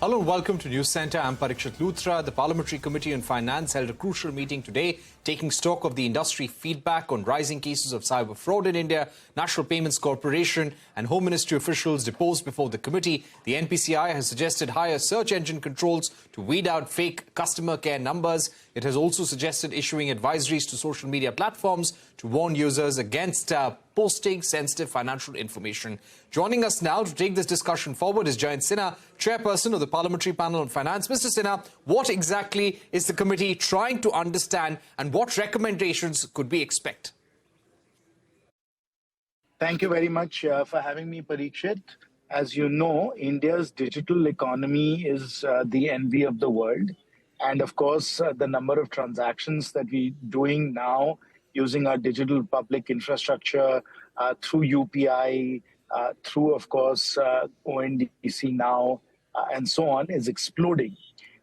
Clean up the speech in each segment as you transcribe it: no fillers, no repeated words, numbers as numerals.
Hello and welcome to News Centre. I'm Parikshit Luthra. The Parliamentary Committee on Finance held a crucial meeting today, taking stock of the industry feedback on rising cases of cyber fraud in India. National Payments Corporation and Home Ministry officials deposed before the committee. The NPCI has suggested higher search engine controls to weed out fake customer care numbers. It has also suggested issuing advisories to social media platforms to warn users against posting sensitive financial information. Joining us now to take this discussion forward is Jayant Sinha, Chairperson of the Parliamentary Panel on Finance. Mr. Sinha, what exactly is the committee trying to understand and what recommendations could we expect? Thank you very much for having me, Parikshit. As you know, India's digital economy is the envy of the world. And of course, the number of transactions that we're doing now using our digital public infrastructure through UPI, through, of course, ONDC now, and so on, is exploding.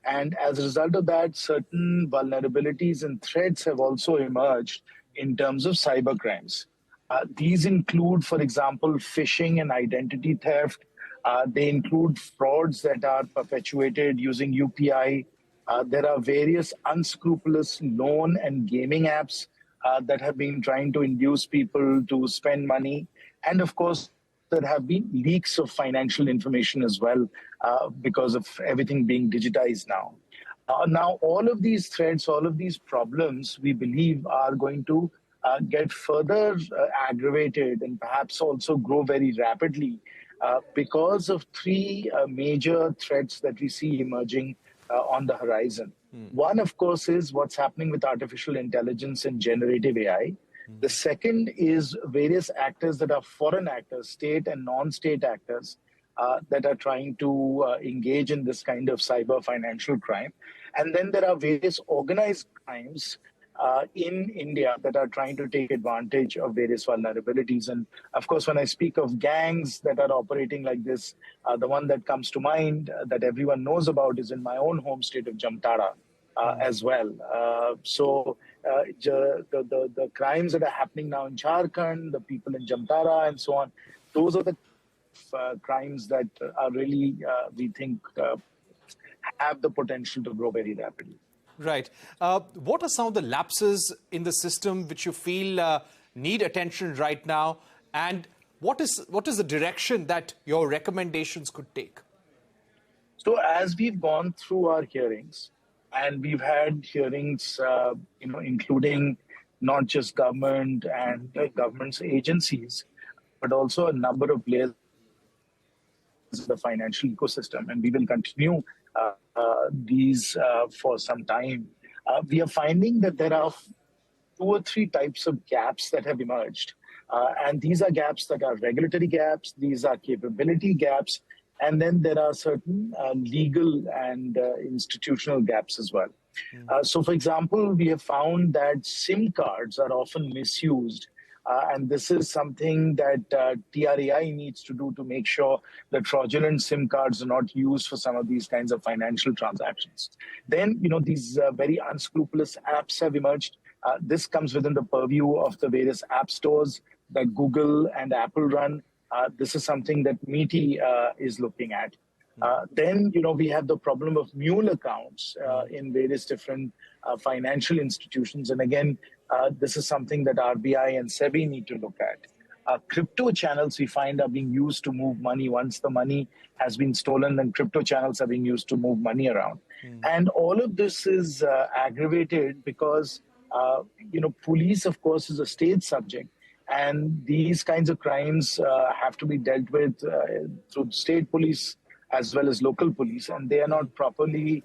And as a result of that, certain vulnerabilities and threats have also emerged in terms of cyber crimes. These include, for example, phishing and identity theft. They include frauds that are perpetuated using UPI. There are various unscrupulous loan and gaming apps that have been trying to induce people to spend money. And of course, there have been leaks of financial information as well because of everything being digitized now. Now, all of these threats, all of these problems, we believe are going to get further aggravated and perhaps also grow very rapidly because of three major threats that we see emerging on the horizon. One, of course, is what's happening with artificial intelligence and generative AI. The second is various actors that are foreign actors, state and non-state actors, that are trying to engage in this kind of cyber financial crime. And then there are various organized crimes in India that are trying to take advantage of various vulnerabilities. And of course, when I speak of gangs that are operating like this, the one that comes to mind that everyone knows about is in my own home state of Jamtara as well. So the crimes that are happening now in Jharkhand, the people in Jamtara and so on, those are the crimes that are really, we think, have the potential to grow very rapidly. Right. What are some of the lapses in the system which you feel need attention right now? And what is the direction that your recommendations could take? So as we've gone through our hearings, and we've had hearings, including not just government and government's agencies, but also a number of players in the financial ecosystem, and we will continue these for some time. We are finding that there are 2 or 3 types of gaps that have emerged. And these are gaps that are regulatory gaps, these are capability gaps, and then there are certain legal and institutional gaps as well. So, for example, we have found that SIM cards are often misused. And this is something that TRAI needs to do to make sure that fraudulent SIM cards are not used for some of these kinds of financial transactions. Then, these very unscrupulous apps have emerged. This comes within the purview of the various app stores that Google and Apple run. This is something that MeitY is looking at. Then, we have the problem of mule accounts in various different financial institutions. And again, this is something that RBI and SEBI need to look at. Crypto channels, we find, are being used to move money. Once the money has been stolen, then crypto channels are being used to move money around. And all of this is aggravated because, police, of course, is a state subject. And these kinds of crimes have to be dealt with through state police as well as local police, and they are not properly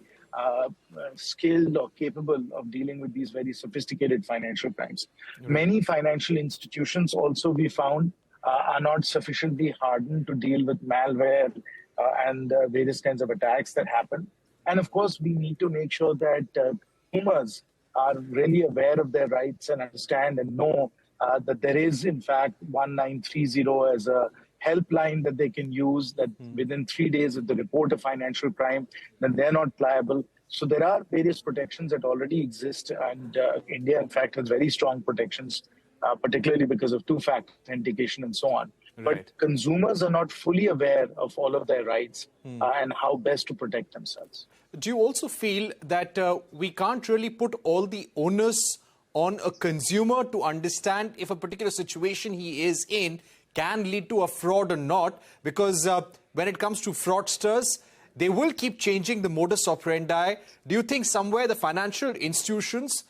skilled or capable of dealing with these very sophisticated financial crimes. Many financial institutions also, we found, are not sufficiently hardened to deal with malware and various kinds of attacks that happen. And of course, we need to make sure that consumers are really aware of their rights and understand and know that there is, in fact, 1930 as a helpline that they can use, that within 3 days if they report a financial crime, then they're not liable. So there are various protections that already exist, and India, in fact, has very strong protections, particularly because of two-factor authentication and so on. But consumers are not fully aware of all of their rights and how best to protect themselves. Do you also feel that we can't really put all the onus on a consumer to understand if a particular situation he is in can lead to a fraud or not? Because when it comes to fraudsters, they will keep changing the modus operandi. Do you think somewhere the financial institutions,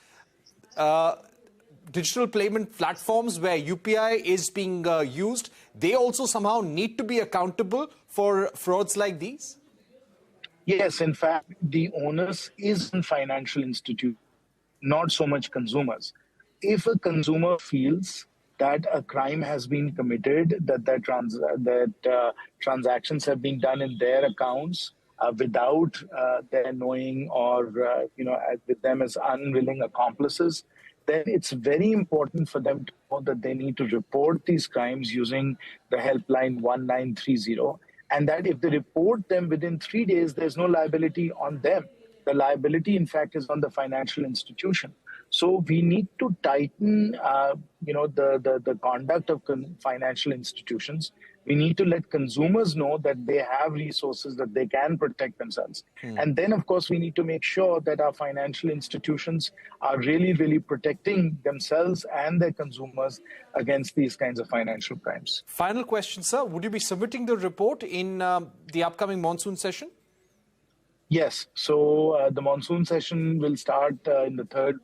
digital payment platforms where UPI is being used, they also somehow need to be accountable for frauds like these? Yes, in fact, the onus is in financial institutions, not so much consumers. If a consumer feels that a crime has been committed, that transactions have been done in their accounts without their knowing, or with them as unwilling accomplices, then it's very important for them to know that they need to report these crimes using the helpline 1930, and that if they report them within 3 days, there's no liability on them. The liability, in fact, is on the financial institution. So we need to tighten, the conduct of financial institutions. We need to let consumers know that they have resources, that they can protect themselves. And then, of course, we need to make sure that our financial institutions are really, really protecting themselves and their consumers against these kinds of financial crimes. Final question, sir. Would you be submitting the report in the upcoming monsoon session? Yes. So the monsoon session will start in the third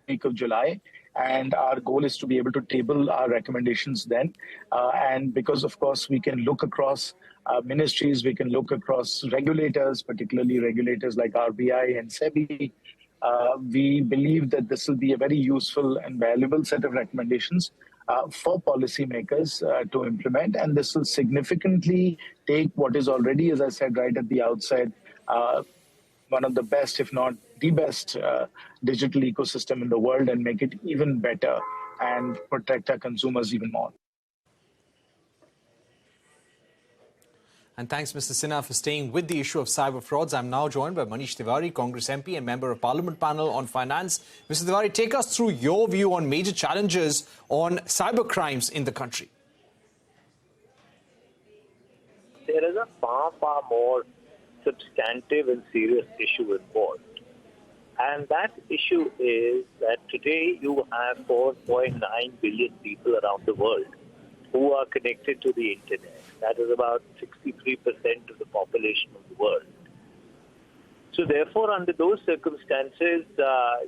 week of July. And our goal is to be able to table our recommendations then. And because, of course, we can look across ministries, we can look across regulators, particularly regulators like RBI and SEBI. We believe that this will be a very useful and valuable set of recommendations for policymakers to implement. And this will significantly take what is already, as I said right at the outset, one of the best, if not the best, digital ecosystem in the world, and make it even better and protect our consumers even more. And thanks, Mr. Sinha, for staying with the issue of cyber frauds. I'm now joined by Manish Tewari, Congress MP and Member of Parliament panel on finance. Mr. Tewari, take us through your view on major challenges on cyber crimes in the country. There is a far, far more substantive and serious issue involved. And that issue is that today you have 4.9 billion people around the world who are connected to the internet. That is about 63% of the population of the world. So therefore, under those circumstances,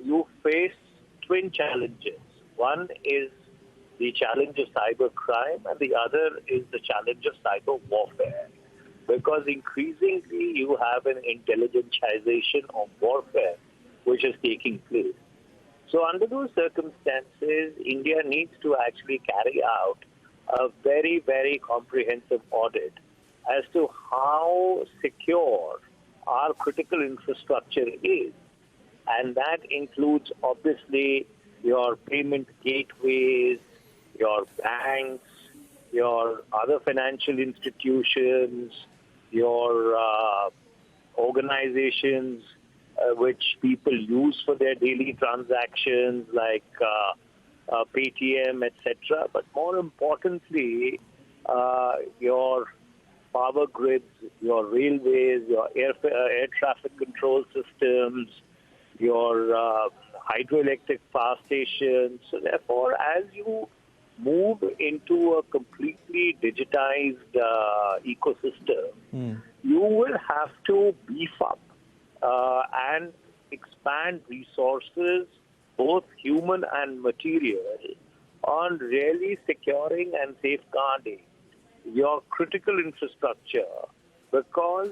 you face twin challenges. One is the challenge of cybercrime, and the other is the challenge of cyber warfare. Because increasingly you have an intelligentization of warfare which is taking place. So under those circumstances, India needs to actually carry out a very, very comprehensive audit as to how secure our critical infrastructure is. And that includes, obviously, your payment gateways, your banks, your other financial institutions, your organizations which people use for their daily transactions like Paytm, etc. But more importantly, your power grids, your railways, your air traffic control systems, your hydroelectric power stations. So therefore, as you move into a completely digitized ecosystem, you will have to beef up and expand resources, both human and material, on really securing and safeguarding your critical infrastructure, because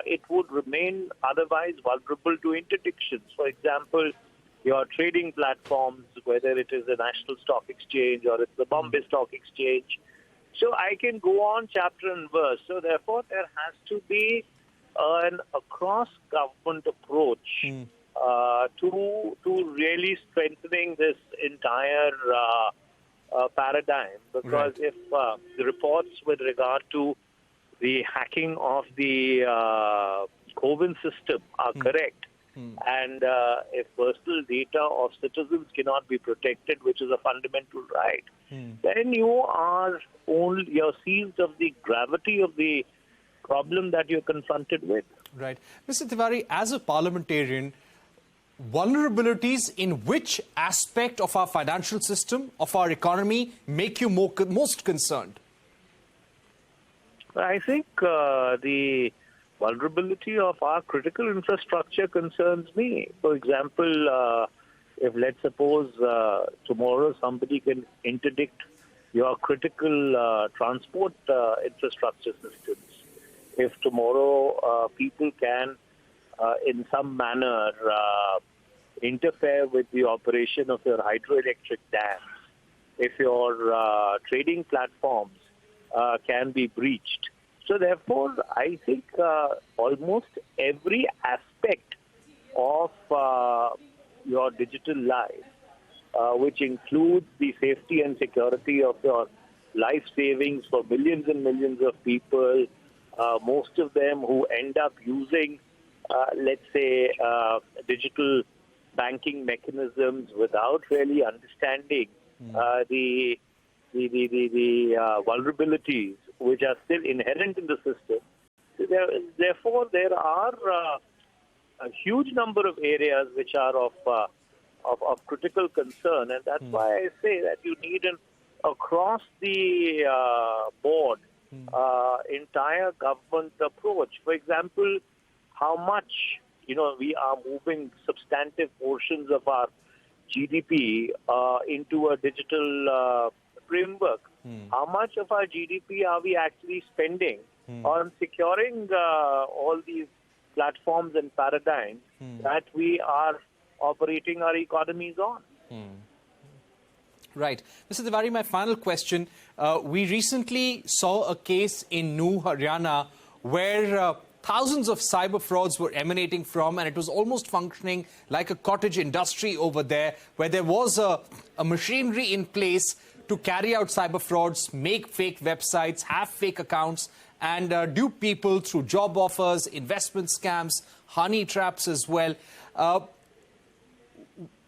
it would remain otherwise vulnerable to interdictions. For example, your trading platforms, whether it is the National Stock Exchange or it's the Bombay Stock Exchange. So I can go on chapter and verse. So therefore, there has to be an across-government approach to really strengthening this entire paradigm. Because if the reports with regard to the hacking of the COVIN system are correct, And if personal data of citizens cannot be protected, which is a fundamental right, then you're seized of the gravity of the problem that you're confronted with. Right. Mr. Tewari, as a parliamentarian, vulnerabilities in which aspect of our financial system, of our economy, make you most concerned? I think the vulnerability of our critical infrastructure concerns me. For example, if let's suppose tomorrow somebody can interdict your critical transport infrastructure systems, if tomorrow people can in some manner interfere with the operation of your hydroelectric dams, if your trading platforms can be breached. So therefore, I think almost every aspect of your digital life, which includes the safety and security of your life savings for millions and millions of people, most of them who end up using, let's say, digital banking mechanisms without really understanding the vulnerabilities which are still inherent in the system. Therefore, there are a huge number of areas which are of critical concern, and that's why I say that you need an across the board entire government approach. For example, how much we are moving substantive portions of our GDP into a digital framework. How much of our GDP are we actually spending on securing all these platforms and paradigms that we are operating our economies on? Right. Mr. Tewari, my final question. We recently saw a case in New Haryana where thousands of cyber frauds were emanating from, and it was almost functioning like a cottage industry over there, where there was a machinery in place to carry out cyber frauds, make fake websites, have fake accounts, and dupe people through job offers, investment scams, honey traps as well.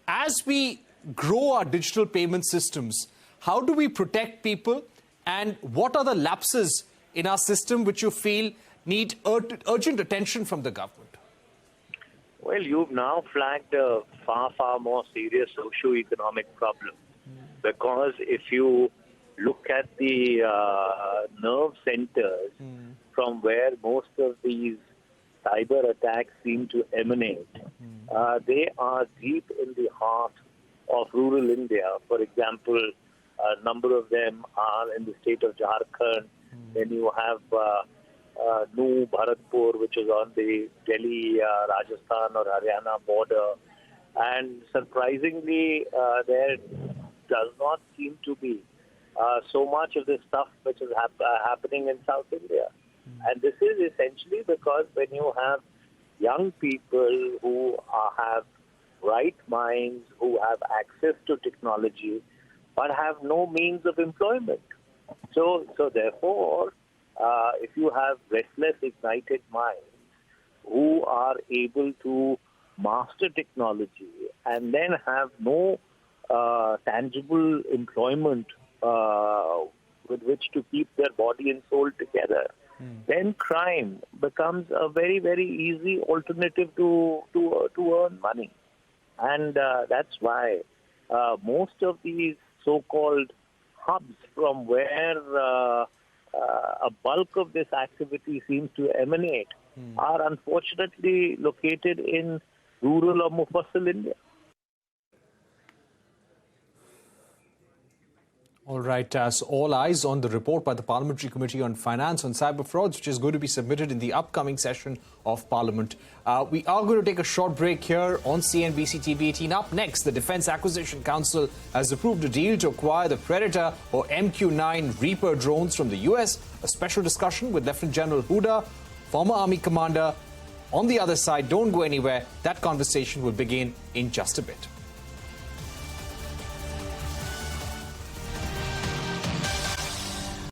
As we grow our digital payment systems, how do we protect people, and what are the lapses in our system which you feel need urgent attention from the government? Well, you've now flagged a far, far more serious socio-economic problem. Because if you look at the nerve centers from where most of these cyber attacks seem to emanate, they are deep in the heart of rural India. For example, a number of them are in the state of Jharkhand. Then you have New Bharatpur, which is on the Delhi, Rajasthan or Haryana border. And surprisingly, there does not seem to be so much of this stuff which is happening in South India. And this is essentially because when you have young people who have right minds, who have access to technology, but have no means of employment. So therefore, if you have restless, ignited minds who are able to master technology and then have no tangible employment with which to keep their body and soul together, then crime becomes a very, very easy alternative to earn money. And that's why most of these so-called hubs from where a bulk of this activity seems to emanate are unfortunately located in rural or Mufassal India. All right, as all eyes on the report by the Parliamentary Committee on Finance on Cyber Frauds, which is going to be submitted in the upcoming session of Parliament. We are going to take a short break here on CNBC-TV18. Up next, the Defence Acquisition Council has approved a deal to acquire the Predator or MQ-9 Reaper drones from the US. A special discussion with Lieutenant General Huda, former Army commander. On the other side, don't go anywhere. That conversation will begin in just a bit.